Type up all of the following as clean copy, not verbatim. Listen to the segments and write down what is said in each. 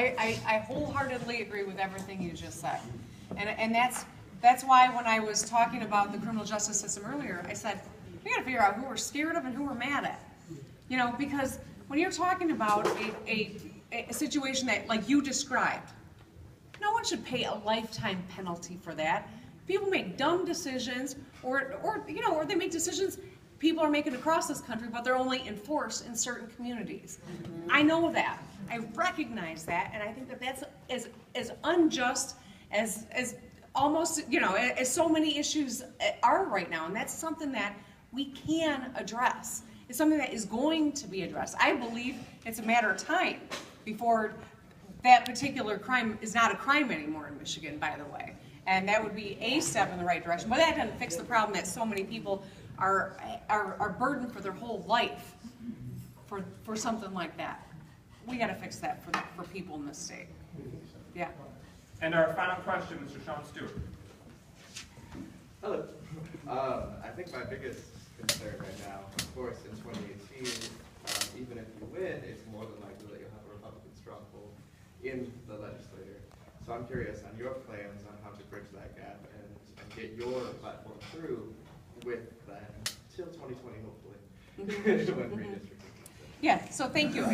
I wholeheartedly agree with everything you just said. And that's why when I was talking about the criminal justice system earlier, I said, we gotta figure out who we're scared of and who we're mad at. You know, because when you're talking about a situation that, like you described, no one should pay a lifetime penalty for that. People make dumb decisions, or they make decisions people are making across this country, but they're only enforced in certain communities. I know that. I recognize that, and I think that that's as unjust as almost, as so many issues are right now, and that's something that we can address. It's something that is going to be addressed. I believe it's a matter of time before that particular crime is not a crime anymore in Michigan, by the way. And that would be a step in the right direction. But that doesn't fix the problem that so many people are burdened for their whole life for something like that. We got to fix that for people in this state. Yeah. And our final question, Mr. Sean Stewart. Hello. I think my biggest concern right now, of course, in 2018, even if you win, it's more than likely that you'll have a Republican stronghold in the legislature. So I'm curious on your plans on how to bridge that gap and get your platform through with that until 2020, hopefully, when redistricting. Yeah, so thank you.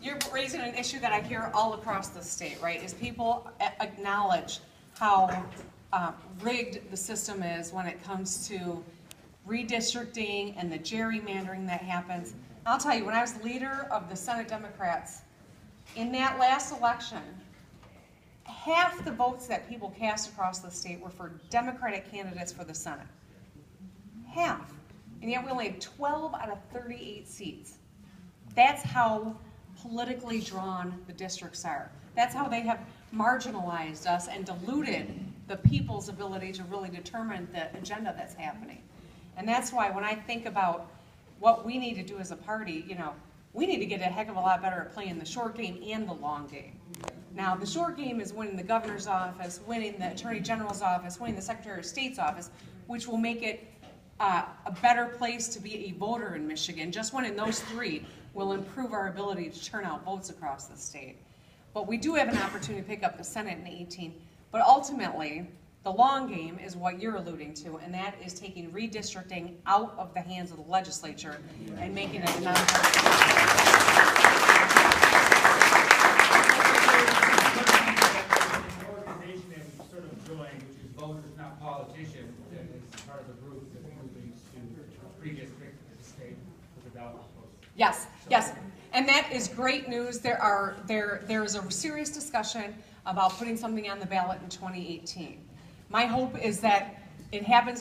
You're raising an issue that I hear all across the state, right? Is people acknowledge how rigged the system is when it comes to redistricting and the gerrymandering that happens. I'll tell you, when I was leader of the Senate Democrats, in that last election, half the votes that people cast across the state were for Democratic candidates for the Senate. Half. And yet we only had 12 out of 38 seats. That's how politically drawn the districts are. That's how they have marginalized us and diluted the people's ability to really determine the agenda that's happening. And that's why when I think about what we need to do as a party, we need to get a heck of a lot better at playing the short game and the long game. Now, the short game is winning the governor's office, winning the attorney general's office, winning the secretary of state's office, which will make it a better place to be a voter in Michigan. Just winning those three will improve our ability to turn out votes across the state. But we do have an opportunity to pick up the Senate in 2018. But ultimately, the long game is what you're alluding to, and that is taking redistricting out of the hands of the legislature and making it a nonpartisan. Organization that we sort of joined, which is Voters Not Politicians, that is part of the group that moving to redistrict the state for the ballot proposal. Yes, yes, and that is great news. There is a serious discussion about putting something on the ballot in 2018. My hope is that it happens